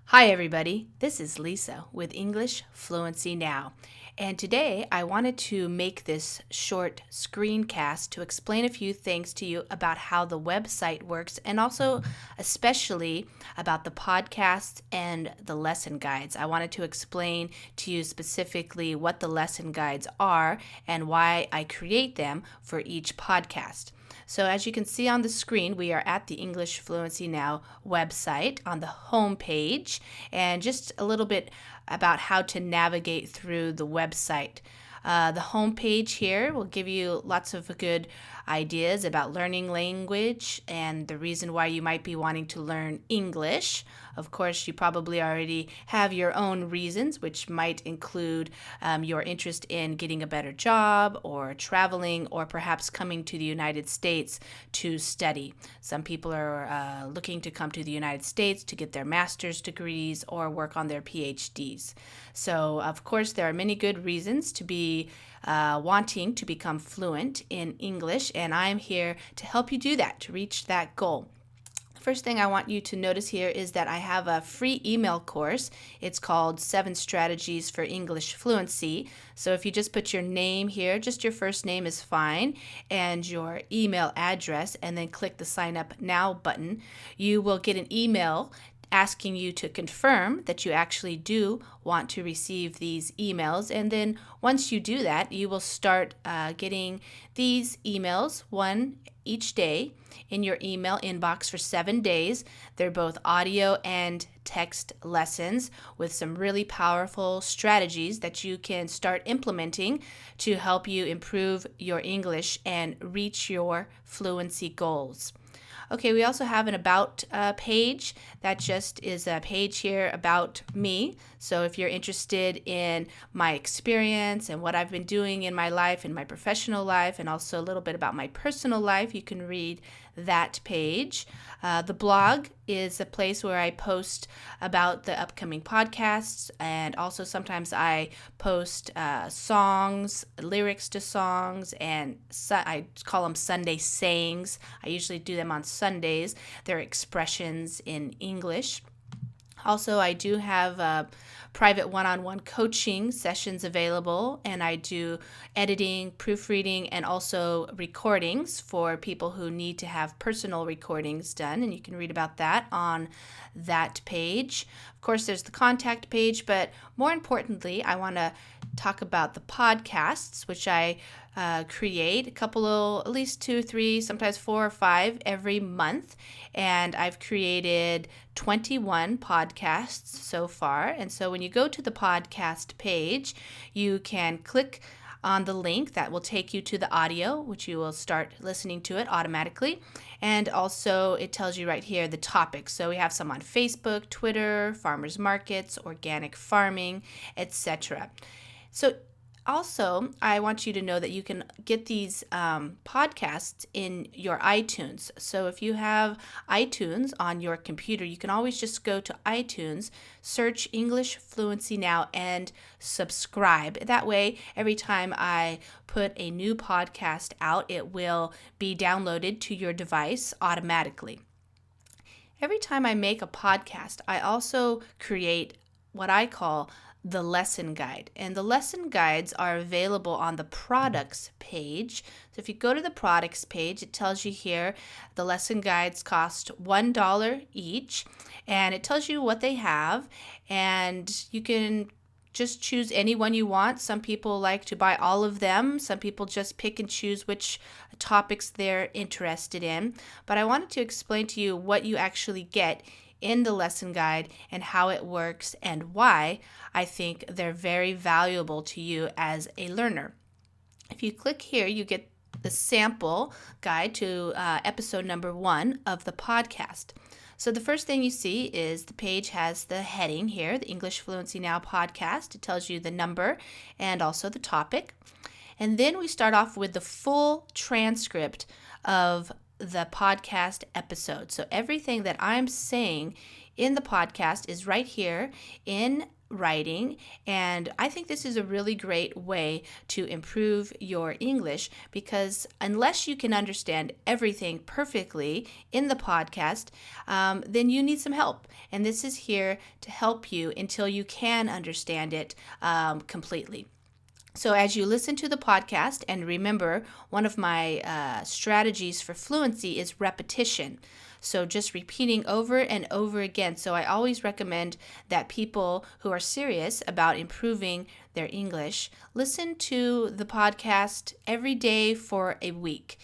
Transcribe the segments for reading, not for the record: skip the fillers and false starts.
Hi everybody, this is Lisa with English Fluency Now. And today I wanted to make this short screencast to explain a few things to you about how the website works and also especially about the podcast and the lesson guides. I wanted to explain to you specifically what the lesson guides are and why I create them for each podcast. So as you can see on the screen, we are at the English Fluency Now website on the home page, and just a little bit about how to navigate through the website. The home page here will give you lots of good ideas about learning language and the reason why you might be wanting to learn English. Of course, you probably already have your own reasons, which might include your interest in getting a better job or traveling or perhaps coming to the United States to study. Some people are looking to come to the United States to get their master's degrees or work on their PhDs. So, of course, there are many good reasons to be wanting to become fluent in English, and I'm here to help you do that, to reach that goal. First thing I want you to notice here is that I have a free email course. It's called 7 Strategies for English Fluency. So if you just put your name here, just your first name is fine, and your email address, and then click the Sign Up Now button, you will get an email asking you to confirm that you actually do want to receive these emails. And then once you do that, you will start getting these emails, one each day, in your email inbox for 7 days. They're both audio and text lessons with some really powerful strategies that you can start implementing to help you improve your English and reach your fluency goals. Okay, we also have an About page. That just is a page here about me. So if you're interested in my experience and what I've been doing in my life, in my professional life, and also a little bit about my personal life, you can read that page. The blog is a place where I post about the upcoming podcasts, and also sometimes I post songs, lyrics to songs, and I call them Sunday sayings. I usually do them on Sundays. They're expressions in English. Also, I do have private one-on-one coaching sessions available, and I do editing, proofreading, and also recordings for people who need to have personal recordings done, and you can read about that on that page. Of course, there's the contact page, but more importantly, I want to talk about the podcasts, which I create a couple of, at least 2, 3, sometimes 4 or 5 every month. And I've created 21 podcasts so far. And so when you go to the podcast page, you can click on the link that will take you to the audio, which you will start listening to it automatically. And also it tells you right here the topics. So we have some on Facebook, Twitter, farmers markets, organic farming, etc. So also, I want you to know that you can get these podcasts in your iTunes. So if you have iTunes on your computer, you can always just go to iTunes, search English Fluency Now, and subscribe. That way, every time I put a new podcast out, it will be downloaded to your device automatically. Every time I make a podcast, I also create what I call the lesson guide. And the lesson guides are available on the products page. So if you go to the products page, it tells you here the lesson guides cost $1 each, and it tells you what they have, and you can just choose any one you want. Some people like to buy all of them. Some people just pick and choose which topics they're interested in. But I wanted to explain to you what you actually get in the lesson guide and how it works and why I think they're very valuable to you as a learner. If you click here, you get the sample guide to episode number 1 of the podcast. So the first thing you see is the page has the heading here, the English Fluency Now podcast. It tells you the number and also the topic. And then we start off with the full transcript of the podcast episode. So everything that I'm saying in the podcast is right here in writing, and I think this is a really great way to improve your English, because unless you can understand everything perfectly in the podcast, then you need some help. And this is here to help you until you can understand it completely. So as you listen to the podcast, and remember, one of my strategies for fluency is repetition. So just repeating over and over again. So I always recommend that people who are serious about improving their English listen to the podcast every day for a week.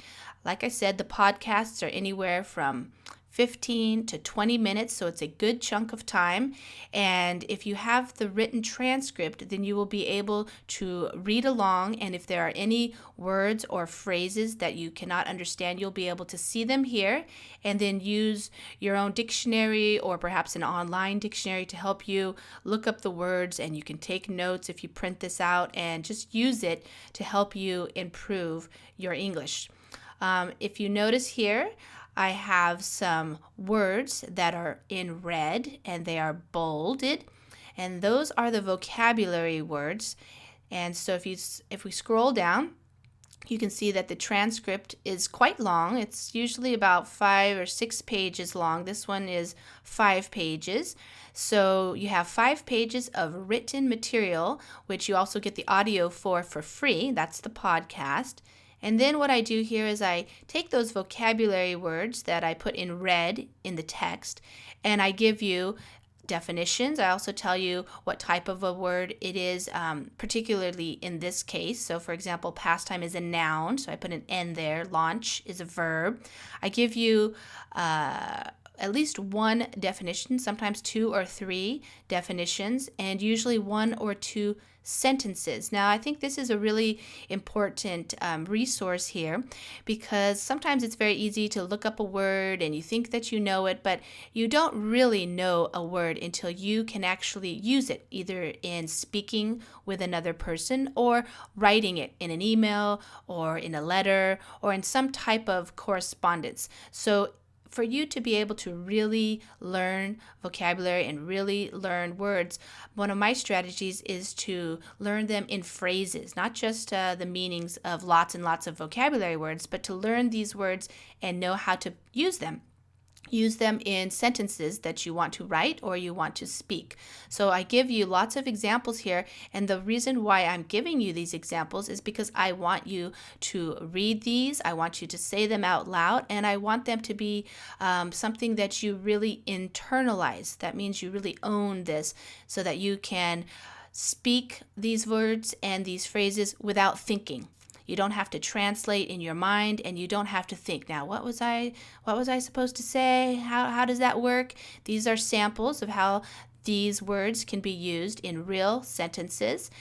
Like I said, the podcasts are anywhere from 15 to 20 minutes, so it's a good chunk of time. And if you have the written transcript, then you will be able to read along, and if there are any words or phrases that you cannot understand, you'll be able to see them here and then use your own dictionary or perhaps an online dictionary to help you look up the words, and you can take notes if you print this out and just use it to help you improve your English. If you notice here, I have some words that are in red and they are bolded, and those are the vocabulary words. And so if we scroll down, you can see that the transcript is quite long. It's usually about 5 or 6 pages long. This one is 5 pages. So you have 5 pages of written material, which you also get the audio for free. That's the podcast. And then what I do here is I take those vocabulary words that I put in red in the text, and I give you definitions. I also tell you what type of a word it is, particularly in this case. So for example, pastime is a noun, so I put an N there. Launch is a verb. I give you at least one definition, sometimes 2 or 3 definitions, and usually 1 or 2 sentences. Now, I think this is a really important resource here, because sometimes it's very easy to look up a word and you think that you know it, but you don't really know a word until you can actually use it, either in speaking with another person or writing it in an email or in a letter or in some type of correspondence. So for you to be able to really learn vocabulary and really learn words, one of my strategies is to learn them in phrases, not just the meanings of lots and lots of vocabulary words, but to learn these words and know how to use them. Use them in sentences that you want to write or you want to speak. So I give you lots of examples here, and the reason why I'm giving you these examples is because I want you to read these, I want you to say them out loud, and I want them to be something that you really internalize. That means you really own this, so that you can speak these words and these phrases without thinking. You don't have to translate in your mind, and you don't have to think, now what was I supposed to say? How does that work? These are samples of how these words can be used in real sentences.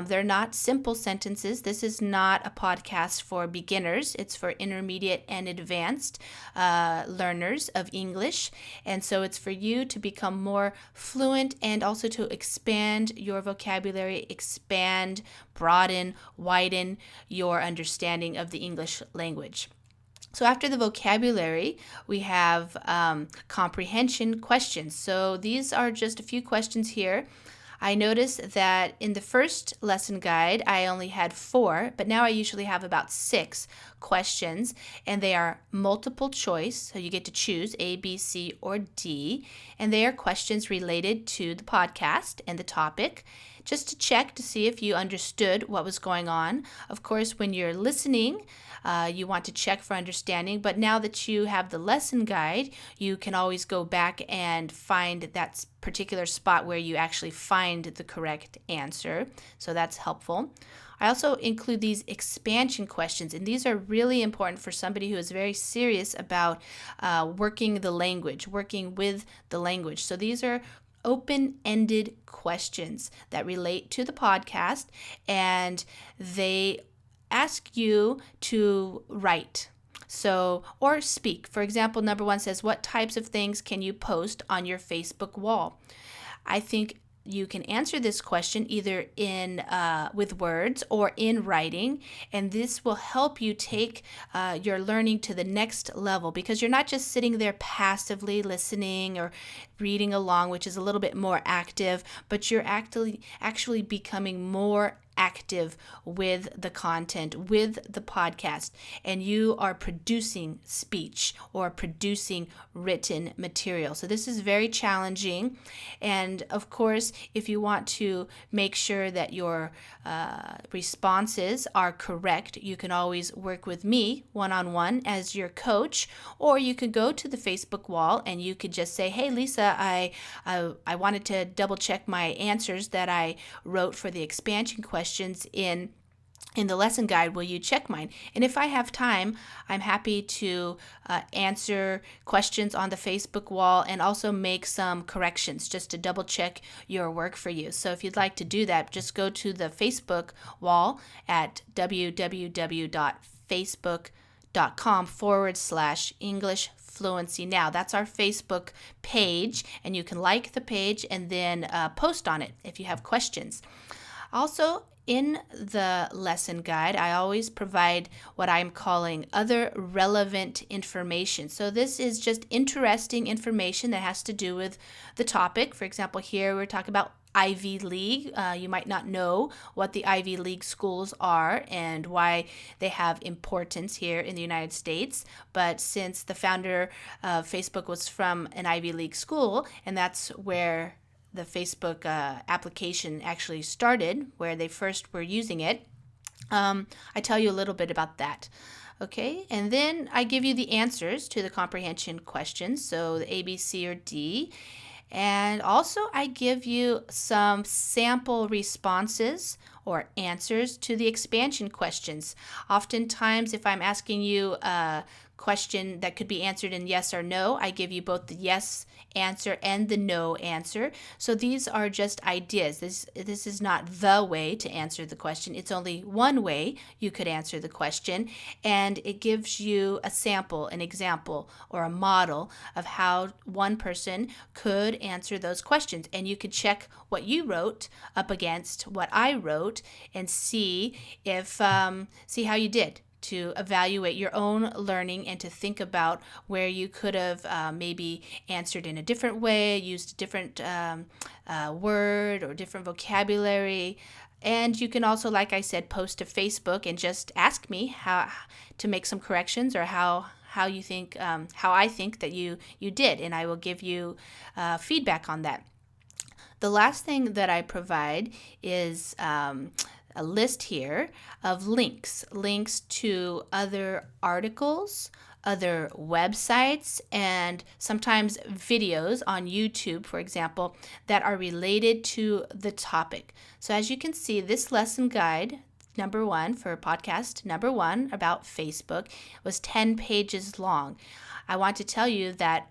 They're not simple sentences. This is not a podcast for beginners. It's for intermediate and advanced learners of English. And so it's for you to become more fluent and also to expand your vocabulary, expand, broaden, widen your understanding of the English language. So after the vocabulary, we have comprehension questions. So these are just a few questions here. I noticed that in the first lesson guide, I only had 4, but now I usually have about 6 questions, and they are multiple choice. So you get to choose A, B, C, or D, and they are questions related to the podcast and the topic, just to check to see if you understood what was going on. Of course, when you're listening, you want to check for understanding, but now that you have the lesson guide, you can always go back and find that particular spot where you actually find the correct answer. So that's helpful. I also include these expansion questions, and these are really important for somebody who is very serious about working the language, working with the language. So these are open-ended questions that relate to the podcast, and they ask you to write. So, or speak. For example, number 1 says, what types of things can you post on your Facebook wall? I think you can answer this question either in with words or in writing, and this will help you take your learning to the next level, because you're not just sitting there passively listening or reading along, which is a little bit more active, but you're actually becoming more active with the content, with the podcast, and you are producing speech or producing written material. So this is very challenging. And of course, if you want to make sure that your responses are correct, you can always work with me one-on-one as your coach, or you could go to the Facebook wall and you could just say, hey Lisa, I wanted to double check my answers that I wrote for the expansion questions in the lesson guide. Will you check mine? And if I have time, I'm happy to answer questions on the Facebook wall and also make some corrections just to double check your work for you. So if you'd like to do that, just go to the Facebook wall at www.facebook.com/English Fluency Now. That's our Facebook page, and you can like the page and then post on it if you have questions. Also, in the lesson guide, I always provide what I'm calling other relevant information. So this is just interesting information that has to do with the topic. For example, here we're talking about Ivy League. You might not know what the Ivy League schools are and why they have importance here in the United States. But since the founder of Facebook was from an Ivy League school, and that's where the Facebook application actually started, where they first were using it, I tell you a little bit about that. Okay, and then I give you the answers to the comprehension questions, so the A, B, C, or D. And also I give you some sample responses or answers to the expansion questions. Oftentimes, if I'm asking you a question that could be answered in yes or no, I give you both the yes answer and the no answer. So these are just ideas. This is not the way to answer the question. It's only one way you could answer the question, and it gives you a sample, an example, or a model of how one person could answer those questions. And you could check what you wrote up against what I wrote and see how you did, to evaluate your own learning and to think about where you could have maybe answered in a different way, used a different word or different vocabulary. And you can also, like I said, post to Facebook and just ask me how to make some corrections, or how you think, how I think that you did, and I will give you feedback on that. The last thing that I provide is a list here of links to other articles, other websites, and sometimes videos on YouTube, for example, that are related to the topic. So as you can see, this lesson guide, number 1 for podcast number 1 about Facebook, was 10 pages long. I want to tell you that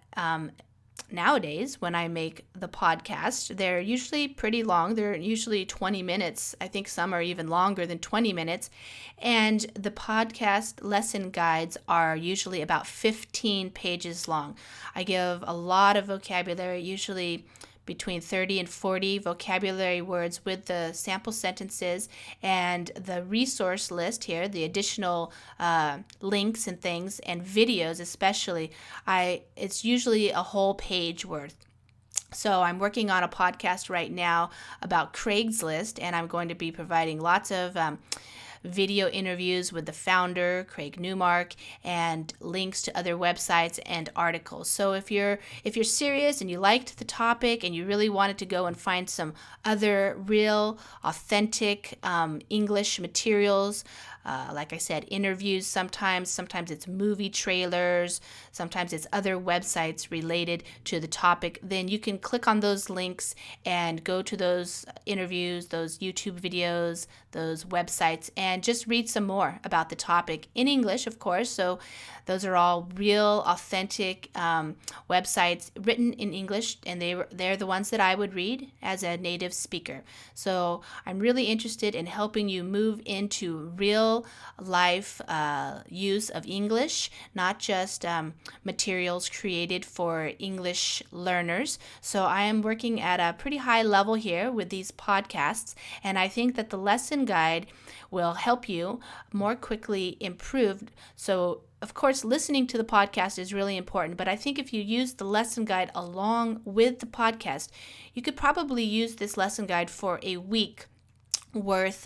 nowadays, when I make the podcast, they're usually pretty long. They're usually 20 minutes. I think some are even longer than 20 minutes. And the podcast lesson guides are usually about 15 pages long. I give a lot of vocabulary, usually between 30 and 40 vocabulary words with the sample sentences and the resource list here, the additional links and things and videos especially. It's usually a whole page worth. So I'm working on a podcast right now about Craigslist, and I'm going to be providing lots of video interviews with the founder, Craig Newmark, and links to other websites and articles. So if you're serious and you liked the topic and you really wanted to go and find some other real, authentic English materials, like I said, interviews sometimes it's movie trailers, sometimes it's other websites related to the topic, then you can click on those links and go to those interviews, those YouTube videos, those websites, and just read some more about the topic in English, of course. So those are all real, authentic websites written in English, and they're the ones that I would read as a native speaker. So I'm really interested in helping you move into real real life use of English, not just materials created for English learners. So I am working at a pretty high level here with these podcasts, and I think that the lesson guide will help you more quickly improve. So of course, listening to the podcast is really important, but I think if you use the lesson guide along with the podcast, you could probably use this lesson guide for a week's worth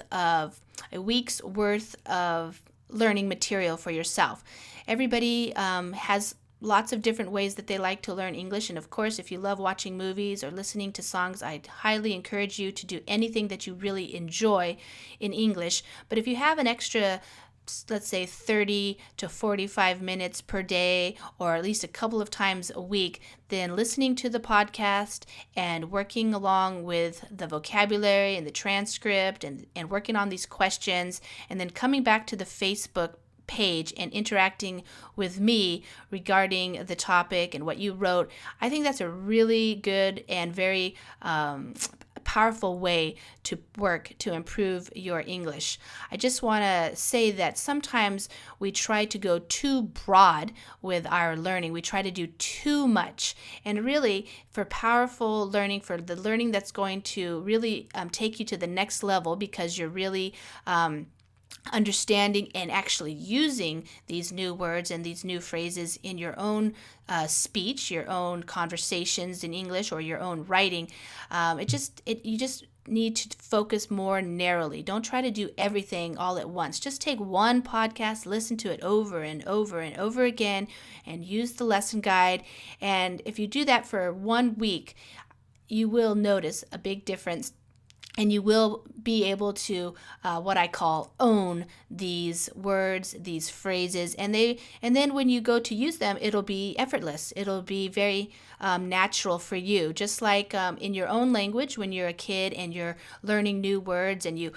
of learning material for yourself. Everybody has lots of different ways that they like to learn English, and of course, if you love watching movies or listening to songs, I'd highly encourage you to do anything that you really enjoy in English. But if you have an extra, let's say 30 to 45 minutes per day, or at least a couple of times a week, then listening to the podcast and working along with the vocabulary and the transcript and working on these questions, and then coming back to the Facebook page and interacting with me regarding the topic and what you wrote, I think that's a really good and very powerful way to work to improve your English. I just want to say that sometimes we try to go too broad with our learning. We try to do too much. And really, for powerful learning, for the learning that's going to really take you to the next level, because you're really understanding and actually using these new words and these new phrases in your own speech, your own conversations in English, or your own writing. You just need to focus more narrowly. Don't try to do everything all at once. Just take one podcast, listen to it over and over and over again, and use the lesson guide. And if you do that for 1 week, you will notice a big difference. And you will be able to, what I call, own these words, these phrases, and then when you go to use them, it'll be effortless. It'll be very natural for you. Just like in your own language, when you're a kid and you're learning new words, and you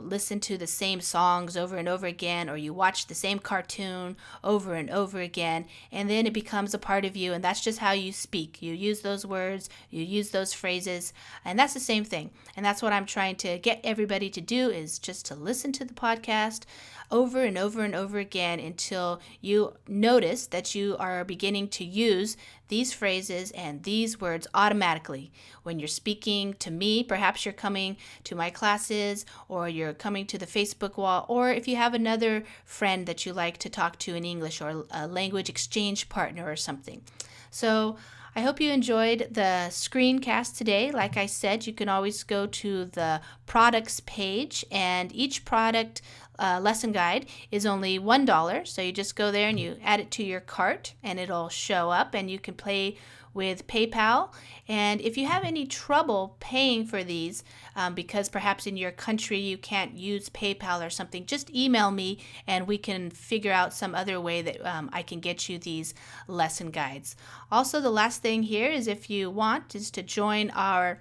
listen to the same songs over and over again, or you watch the same cartoon over and over again, and then it becomes a part of you, and that's just how you speak. You use those words, you use those phrases, and that's the same thing. And that's what I'm trying to get everybody to do, is just to listen to the podcast over and over and over again until you notice that you are beginning to use these phrases and these words automatically. When you're speaking to me, perhaps you're coming to my classes, or you're coming to the Facebook wall, or if you have another friend that you like to talk to in English, or a language exchange partner or something. So I hope you enjoyed the screencast today. Like I said, you can always go to the products page, and each product lesson guide is only $1. So you just go there and you add it to your cart, and it'll show up, and you can pay with PayPal. And if you have any trouble paying for these, because perhaps in your country you can't use PayPal or something, just email me and we can figure out some other way that I can get you these lesson guides. Also, the last thing here is, if you want, is to join our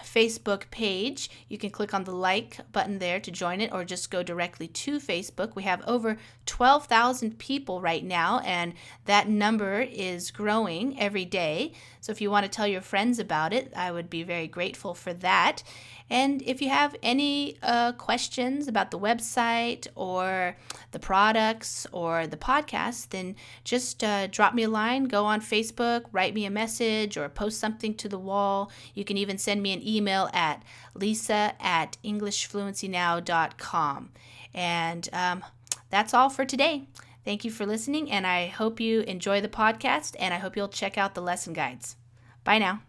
Facebook page. You can click on the like button there to join it, or just go directly to Facebook. We have over 12,000 people right now, and that number is growing every day. So if you want to tell your friends about it, I would be very grateful for that. And if you have any questions about the website or the products or the podcast, then just drop me a line, go on Facebook, write me a message, or post something to the wall. You can even send me an email at lisa@englishfluencynow.com. And that's all for today. Thank you for listening, and I hope you enjoy the podcast, and I hope you'll check out the lesson guides. Bye now.